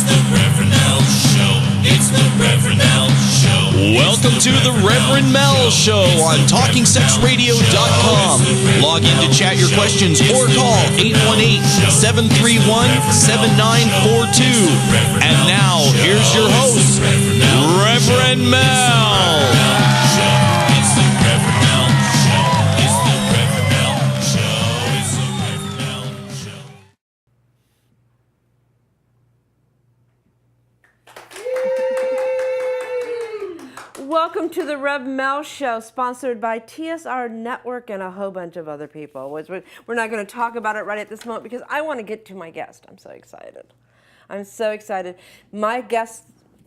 the Rev Mel Show. It's the Rev Mel Show. Welcome to the Rev Mel Show on TalkingSexRadio.com. Log in to chat your questions or call 818-731-7942. And now, here's your host, Reverend Mel. It's the Rev Mel Show. It's the Rev Mel Show. It's the Rev Mel Show. Welcome to the Rev Mel Show, sponsored by TSRnetwork and a whole bunch of other people. We're not going to talk about it right at this moment because I want to get to my guest. I'm so excited. I'm so excited. My guest,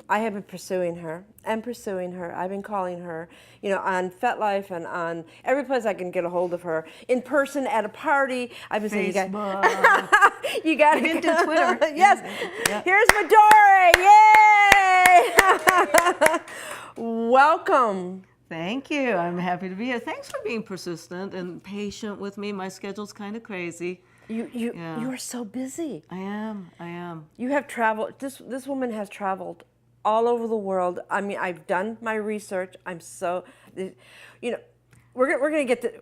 I have been pursuing her. I've been calling her, on FetLife and on every place I can get a hold of her. In person, at a party. I've been saying, you got to get to Twitter. Yes. Yeah. Here's Midori. Yay! Welcome. Thank you. I'm happy to be here. Thanks for being persistent and patient with me. My schedule's kind of crazy. You are so busy. I am. You have traveled. This woman has traveled all over the world. I mean, I've done my research. I'm so, we're gonna get the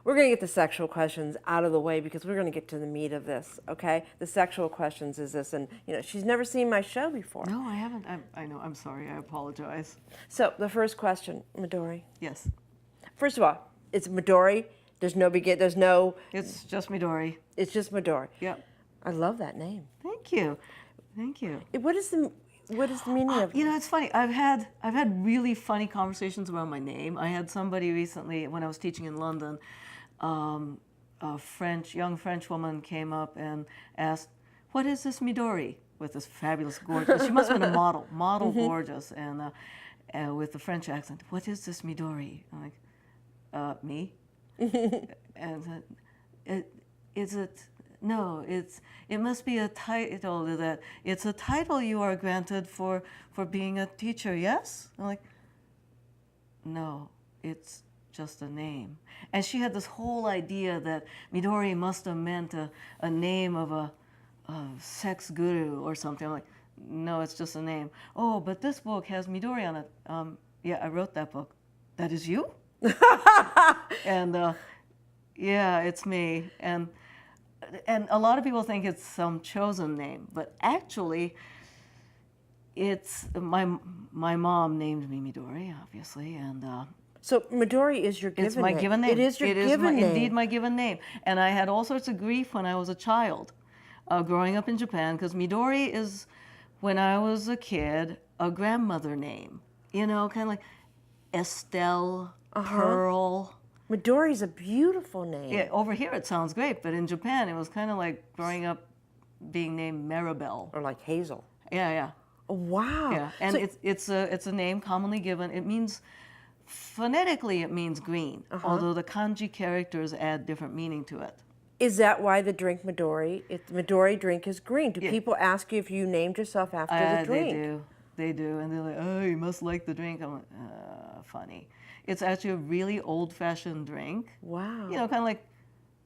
We're gonna get the sexual questions out of the way because we're gonna get to the meat of this. Okay, the sexual questions is this, and she's never seen my show before. No, I haven't. I know. I'm sorry. I apologize. So the first question, Midori. Yes. First of all, it's Midori. There's no begin. There's no. It's just Midori. It's just Midori. Yep. I love that name. Thank you. Thank you. What is the meaning of? It's funny. I've had really funny conversations around my name. I had somebody recently when I was teaching in London. A young French woman came up and asked, "What is this Midori?" With this fabulous, gorgeous. She must have been a model, gorgeous, and with the French accent. "What is this Midori?" I'm like, "Me." And it must be a title that it's a title you are granted for being a teacher, yes? I'm like, no, it's just a name. And she had this whole idea that Midori must have meant a name of a sex guru or something. I'm like, no, it's just a name. Oh, but this book has Midori on it. Yeah, I wrote that book. That is you? And yeah, it's me. And a lot of people think it's some chosen name, but actually, it's my mom named me Midori, obviously, and So Midori is your given name. it's my given name. It is your given name. Indeed, my given name. And I had all sorts of grief when I was a child, growing up in Japan, because Midori is, when I was a kid, a grandmother name. Kind of like Estelle, Pearl. Midori's a beautiful name. Yeah, over here it sounds great, but in Japan it was kind of like growing up being named Maribel. Or like Hazel. Yeah. Oh, wow. Yeah, and so it's a name commonly given. It means, phonetically it means green, although the kanji characters add different meaning to it. Is that why the drink Midori, Midori drink is green? Do people ask you if you named yourself after the drink? They do, and they're like, oh, you must like the drink. I'm like, funny. It's actually a really old-fashioned drink. Wow. Kind of like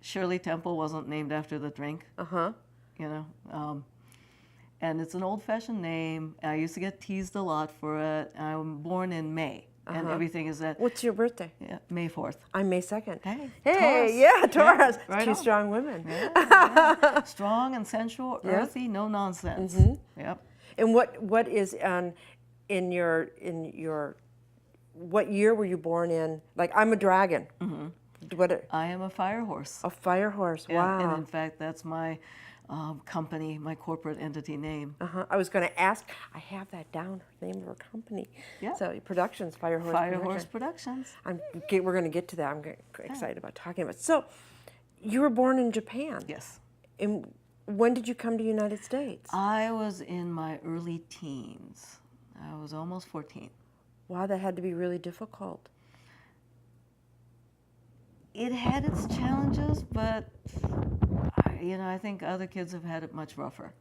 Shirley Temple wasn't named after the drink. And it's an old-fashioned name. I used to get teased a lot for it. I'm born in May, and everything is that. What's your birthday? Yeah, May 4th. I'm May 2nd. Hey, Taurus. Taurus. Yeah, right Two on. strong women. Yeah. Strong and sensual, earthy, no nonsense. Yep. And what is in your what year were you born in? Like, I'm a dragon. I am a fire horse. A fire horse. Yeah, Wow. and in fact, that's my company, my corporate entity name. I was going to ask. I have that down. The name of her company. Yeah. So Productions, Fire Horse. Fire Horse Productions. We're going to get to that. I'm excited about talking about it. So, you were born in Japan. Yes. And when did you come to the United States? I was in my early teens. I was almost 14. Wow, that had to be really difficult. It had its challenges, but I think other kids have had it much rougher.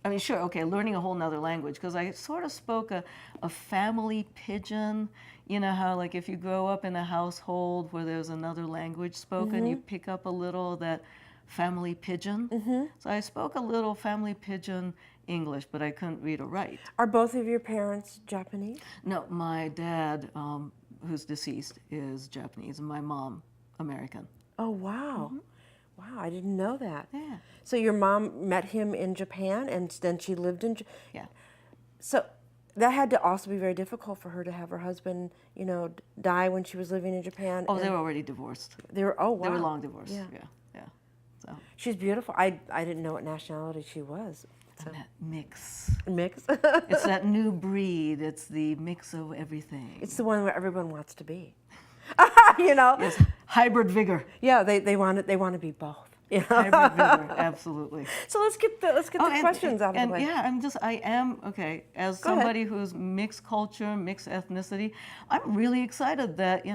I mean, sure, okay, learning a whole nother language, because I sort of spoke a family pidgin. You know how, like, if you grow up in a household where there's another language spoken, you pick up a little that family pidgin. So I spoke a little family pidgin English, but I couldn't read or write. Are both of your parents Japanese? No, my dad, who's deceased, is Japanese, and my mom, American. Oh, wow. Wow, I didn't know that. Yeah. So your mom met him in Japan, and then she lived in Japan? Yeah. So that had to also be very difficult for her to have her husband, die when she was living in Japan. Oh, and they were already divorced. they were, oh, wow. They were long divorced. Yeah. Yeah. So She's beautiful. I didn't know what nationality she was. So. that mix. Mix. It's that new breed. It's the mix of everything. It's the one where everyone wants to be. Yes, hybrid vigor. Yeah, they want to be both. Hybrid vigor, absolutely. So let's get the questions out of the way. Yeah, I am, okay, as Go ahead. somebody who's mixed culture, mixed ethnicity, I'm really excited that,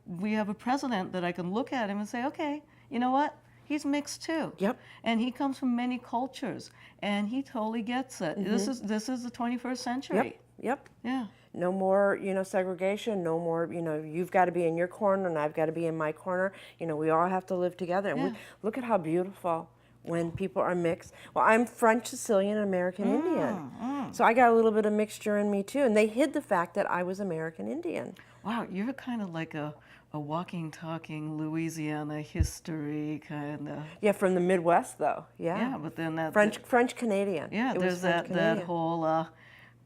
we have a president that I can look at him and say, okay, you know what? He's mixed too. Yep. And he comes from many cultures, and he totally gets it. This is the 21st century. Yep. Yeah. No more, segregation. No more, you've got to be in your corner and I've got to be in my corner. We all have to live together. And look at how beautiful when people are mixed. Well, I'm French, Sicilian, and American Indian. So I got a little bit of mixture in me too. And they hid the fact that I was American Indian. Wow, you're kind of like a walking, talking Louisiana history kind of. Yeah, from the Midwest though. Yeah. Yeah, but then that French Canadian. Yeah, It was there's that French-Canadian. whole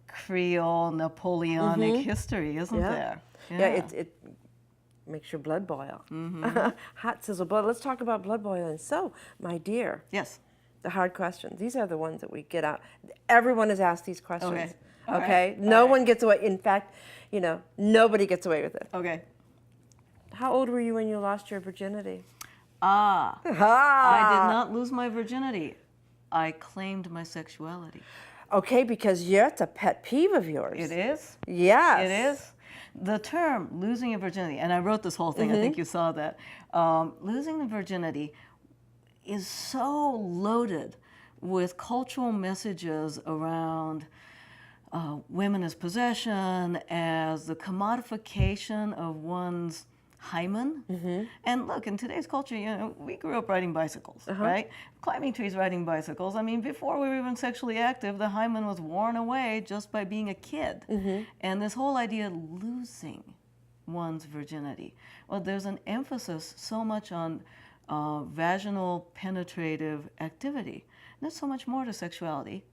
Creole Napoleonic history, isn't there? Yeah, it makes your blood boil. Hot sizzle blood. Let's talk about blood boiling. So, my dear, Yes. the hard questions. These are the ones that we get out. Everyone has asked these questions. Okay. All Okay? right. No All right. one gets away. In fact, nobody gets away with it. Okay. How old were you when you lost your virginity? I did not lose my virginity. I claimed my sexuality. Okay, because it's a pet peeve of yours. It is? Yes. It is. The term losing your virginity, and I wrote this whole thing, I think you saw that. Losing the virginity is so loaded with cultural messages around women as possession, as the commodification of one's hymen. And look, in today's culture, we grew up riding bicycles, right? Climbing trees, riding bicycles. I mean, before we were even sexually active, the hymen was worn away just by being a kid. And this whole idea of losing one's virginity. Well, there's an emphasis so much on vaginal penetrative activity. And there's so much more to sexuality.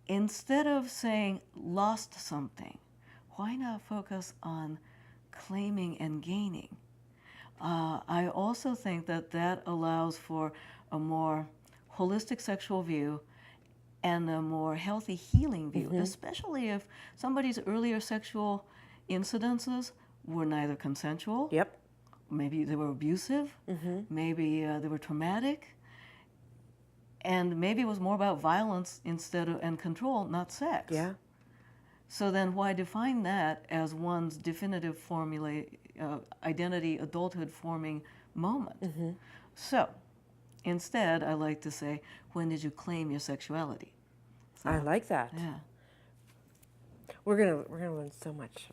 Instead of saying lost something, why not focus on claiming and gaining? I also think that allows for a more holistic sexual view and a more healthy healing view, especially if somebody's earlier sexual incidences were neither consensual, Yep. maybe they were abusive, maybe they were traumatic, and maybe it was more about violence and control, not sex. Yeah. So then why define that as one's definitive identity, adulthood forming moment? So instead, I like to say, when did you claim your sexuality? I like that. Yeah. We're gonna learn so much.